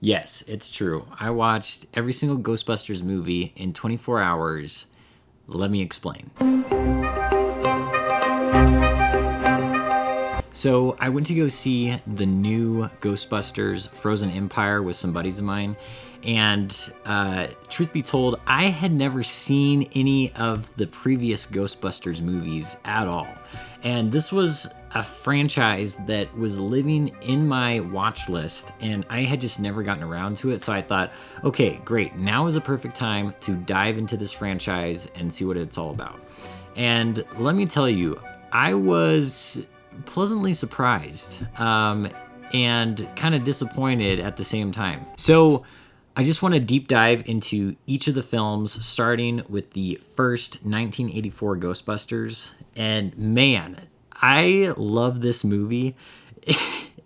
Yes, it's true. I watched every single Ghostbusters movie in 24 hours. Let me explain. So I went to go see the new Ghostbusters Frozen Empire with some buddies of mine. And truth be told, I had never seen any of the previous Ghostbusters movies at all. And this was a franchise that was living in my watch list, and I had just never gotten around to it. So I thought, okay, great. Now is a perfect time to dive into this franchise and see what it's all about. And let me tell you, I was pleasantly surprised and kind of disappointed at the same time. So I just want to deep dive into each of the films, starting with the first 1984 Ghostbusters. And man, I love this movie.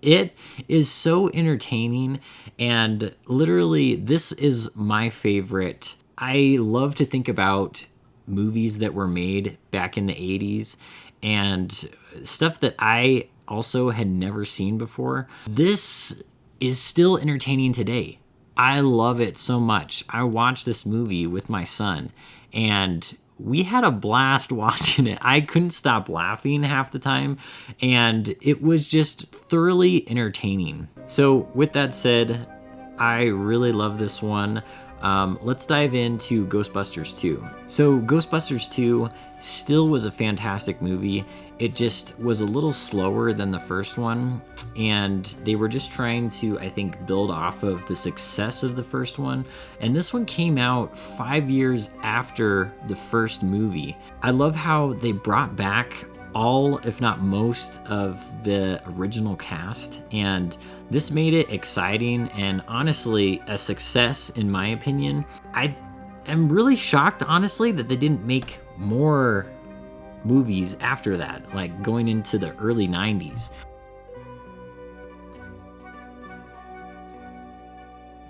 It is so entertaining, and literally, this is my favorite. I love to think about movies that were made back in the 80s and stuff that I also had never seen before. This is still entertaining today. I love it so much. I watched this movie with my son, and we had a blast watching it. I couldn't stop laughing half the time, and it was just thoroughly entertaining. So with that said, I really love this one. Let's dive into Ghostbusters 2. So Ghostbusters 2 still was a fantastic movie. It just was a little slower than the first one, and they were just trying to, I think, build off of the success of the first one. And this one came out 5 years after the first movie. I love how they brought back all, if not most, of the original cast, and this made it exciting and honestly a success in my opinion. I am really shocked, honestly, that they didn't make more movies after that, like going into the early 90s.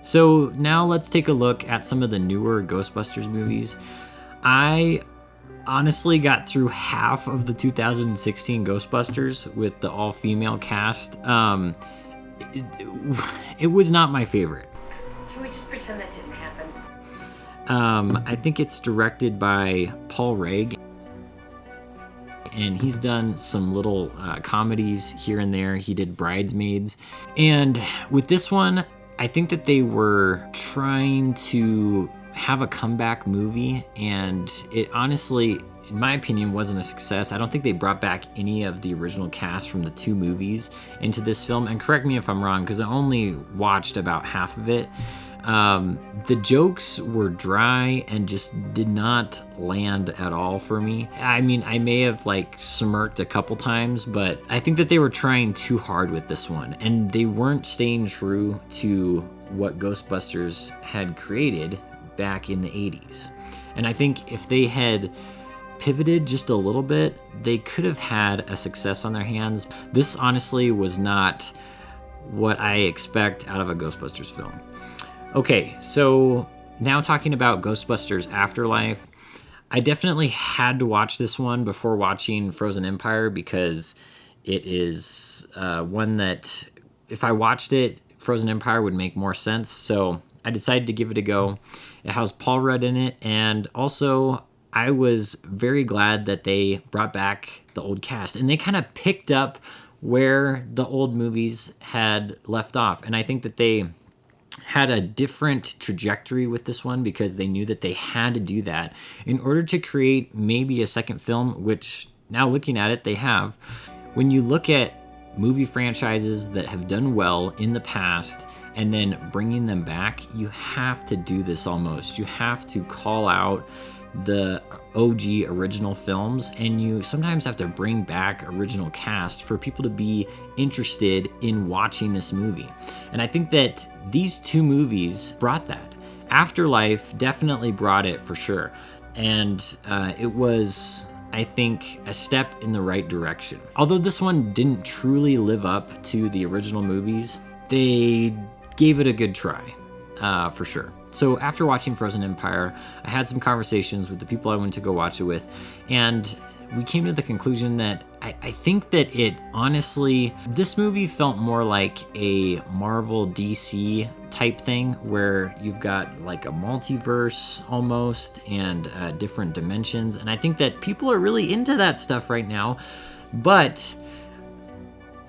So now let's take a look at some of the newer Ghostbusters movies. I honestly got through half of the 2016 Ghostbusters with the all-female cast. It was not my favorite. Can we just pretend that didn't happen? I think it's directed by Paul Reg, and he's done some little comedies here and there. He did Bridesmaids. And with this one, I think that they were trying to have a comeback movie, and it honestly, in my opinion, wasn't a success. I don't think they brought back any of the original cast from the two movies into this film. And correct me if I'm wrong, because I only watched about half of it. The jokes were dry and just did not land at all for me. I mean, I may have like smirked a couple times, but I think that they were trying too hard with this one, and they weren't staying true to what Ghostbusters had created back in the 80s. And I think if they had pivoted just a little bit, they could have had a success on their hands. This honestly was not what I expect out of a Ghostbusters film. Okay, so now talking about Ghostbusters Afterlife, I definitely had to watch this one before watching Frozen Empire, because it is one that if I watched it, Frozen Empire would make more sense. So I decided to give it a go. It has Paul Rudd in it, and also I was very glad that they brought back the old cast, and they kind of picked up where the old movies had left off. And I think that they had a different trajectory with this one, because they knew that they had to do that in order to create maybe a second film, which now looking at it, they have. When you look at movie franchises that have done well in the past and then bringing them back, you have to do this almost. You have to call out the OG original films, and you sometimes have to bring back original cast for people to be interested in watching this movie. And I think that these two movies brought that. Afterlife definitely brought it for sure. And it was, I think, a step in the right direction. Although this one didn't truly live up to the original movies, they gave it a good try, for sure. So after watching Frozen Empire, I had some conversations with the people I went to go watch it with, and we came to the conclusion that I think that it honestly, this movie felt more like a Marvel DC type thing where you've got like a multiverse almost and different dimensions. And I think that people are really into that stuff right now. But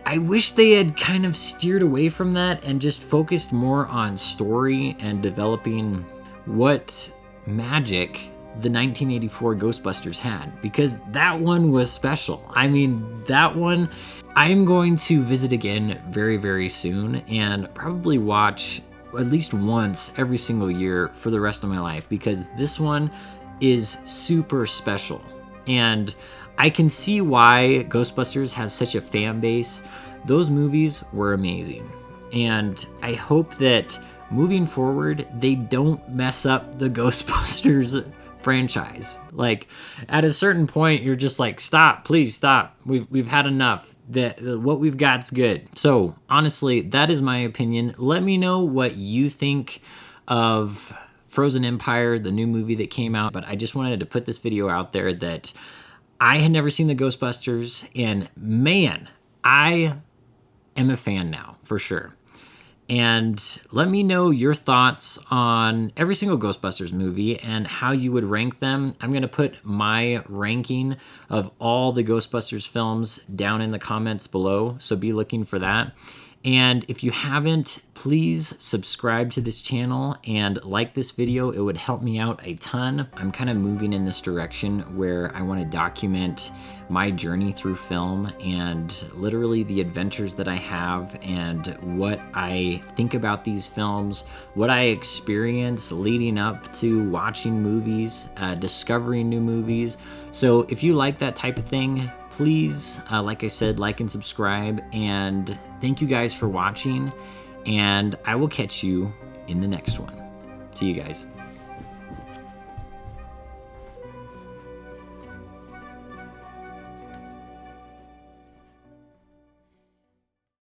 I wish they had kind of steered away from that and just focused more on story and developing what magic the 1984 Ghostbusters had, because that one was special. I mean, that one I'm going to visit again very, very soon and probably watch at least once every single year for the rest of my life, because this one is super special. And I can see why Ghostbusters has such a fan base. Those movies were amazing. And I hope that moving forward, they don't mess up the Ghostbusters franchise. Like, at a certain point, you're just like, stop, please stop. We've had enough. What we've got's good. So honestly, that is my opinion. Let me know what you think of Frozen Empire, the new movie that came out. But I just wanted to put this video out there that I had never seen the Ghostbusters, and man, I am a fan now for sure. And let me know your thoughts on every single Ghostbusters movie and how you would rank them. I'm going to put my ranking of all the Ghostbusters films down in the comments below, so be looking for that. And if you haven't, please subscribe to this channel and like this video. It would help me out a ton. I'm kind of moving in this direction where I want to document my journey through film and literally the adventures that I have and what I think about these films, what I experience leading up to watching movies, discovering new movies. So if you like that type of thing, please, like I said, like and subscribe. And thank you guys for watching. And I will catch you in the next one. See you guys.